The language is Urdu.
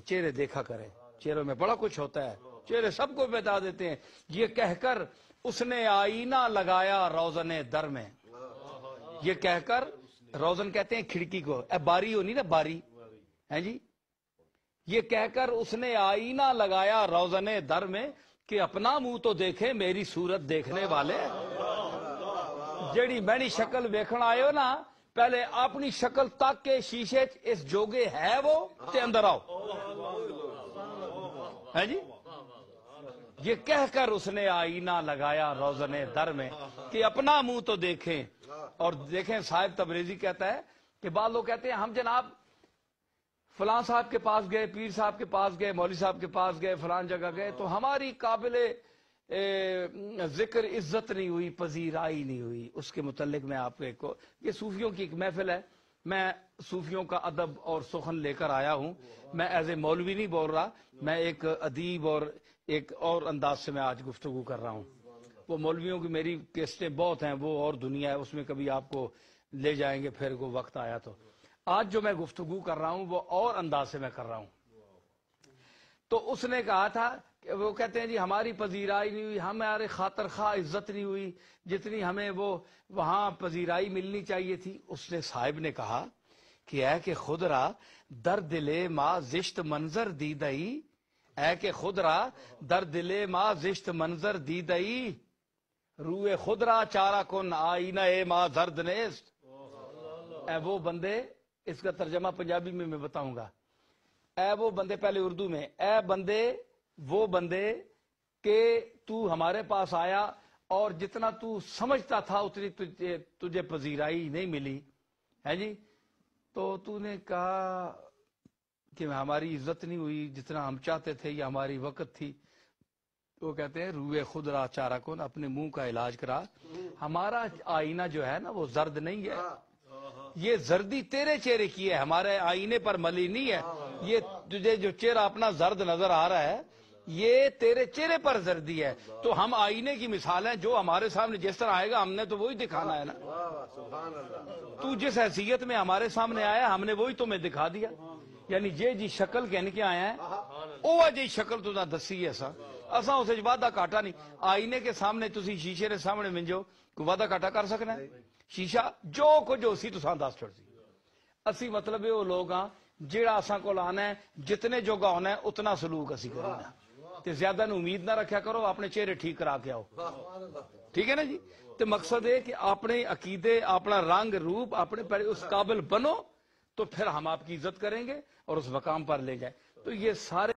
چہرے دیکھا کریں، چہروں میں بڑا کچھ ہوتا ہے، چہرے سب کو بتا دیتے ہیں۔ یہ کہہ کر اس نے آئینہ لگایا روزن در میں، یہ کہہ کر، روزن کہتے ہیں کھڑکی کو، باری ہونی نا باری ہے جی، یہ کہہ کر اس نے آئینہ لگایا روزن در میں کہ اپنا منہ تو دیکھے میری صورت دیکھنے والے۔ جیڑی میں شکل ویکھن آئے ہو نا، پہلے اپنی شکل تک کے شیشے اس جوگے ہے وہ تے اندر آؤ ہے جی۔ یہ کہہ کر اس نے آئینہ لگایا روزن در میں کہ اپنا منہ تو دیکھیں۔ اور دیکھیں صاحب تبریزی کہتا ہے کہ بعض لوگ کہتے ہیں ہم جناب فلاں صاحب کے پاس گئے، پیر صاحب کے پاس گئے، مولوی صاحب کے پاس گئے، فلان جگہ گئے تو ہماری قابل ذکر عزت نہیں ہوئی، پذیرائی نہیں ہوئی۔ اس کے متعلق میں آپ کو یہ صوفیوں کی ایک محفل ہے، میں صوفیوں کا ادب اور سخن لے کر آیا ہوں۔ میں ایز اے مولوی نہیں بول رہا، میں ایک ادیب اور ایک اور انداز سے میں آج گفتگو کر رہا ہوں۔ وہ مولویوں کی میری کیسٹیں بہت ہیں، وہ اور دنیا ہے، اس میں کبھی آپ کو لے جائیں گے پھر کو وقت آیا تو۔ آج جو میں گفتگو کر رہا ہوں وہ اور انداز سے میں کر رہا ہوں۔ تو اس نے کہا تھا کہ وہ کہتے ہیں جی ہماری پذیرائی نہیں ہوئی، ہمارے خاطر خواہ عزت نہیں ہوئی جتنی ہمیں وہ وہاں پذیرائی ملنی چاہیے تھی۔ اس نے صاحب نے کہا کہ اے کہ خود را در دل ما زشت منظر دیدئی، اے کہ خود را در دل ما زشت منظر دیدئی، روئے خود را چارہ کن آئینہ ما زرد نیست۔ اے وہ بندے، اس کا ترجمہ پنجابی میں بتاؤں گا، اے وہ بندے، پہلے اردو میں، اے بندے وہ بندے کہ تو ہمارے پاس آیا اور جتنا تو سمجھتا تھا اتنی تجھے پذیرائی نہیں ملی ہے جی، تو تو نے کہا کہ ہماری عزت نہیں ہوئی جتنا ہم چاہتے تھے یا ہماری وقت تھی۔ وہ کہتے ہیں روئے خود را چارہ کن، اپنے منہ کا علاج کرا، ہمارا آئینہ جو ہے نا وہ زرد نہیں ہے، یہ زردی تیرے چہرے کی ہے، ہمارے آئینے پر ملی نہیں ہے۔ یہ تجھے جو چہرہ اپنا زرد نظر آ رہا ہے یہ تیرے چہرے پر زردی ہے، تو ہم آئینے کی مثال ہیں، جو ہمارے سامنے جس طرح آئے گا ہم نے تو وہی دکھانا ہے نا۔ تو جس حیثیت میں ہمارے سامنے آیا ہم نے وہی تمہیں دکھا دیا، یعنی یہ جی شکل کہنے کے آیا ہے اوہ جی شکل تو نہ دسی ہے اساں اسے وعدہ کاٹا نہیں۔ آئینے کے سامنے تسی شیشے کے سامنے منجو کوئی وعدہ کاٹا کر سکنا ہے؟ شیشہ جو کچھ ہو سی تساں دس چھوڑ سی۔ اسی مطلب یہ وہ لوگ ہاں جیڑا اساں کول آنا ہے جتنے جوگا ہونا ہے اتنا سلوک اسی کرنا تے زیادہ نو امید نہ رکھیا کرو، اپنے چہرے ٹھیک کرا کے آؤ، ٹھیک ہے نا جی۔ تے مقصد ہے کہ اپنے عقیدے، اپنا رنگ روپ، اپنے پر اس قابل بنو تو پھر ہم آپ کی عزت کریں گے اور اس مقام پر لے جائیں۔ تو یہ سارے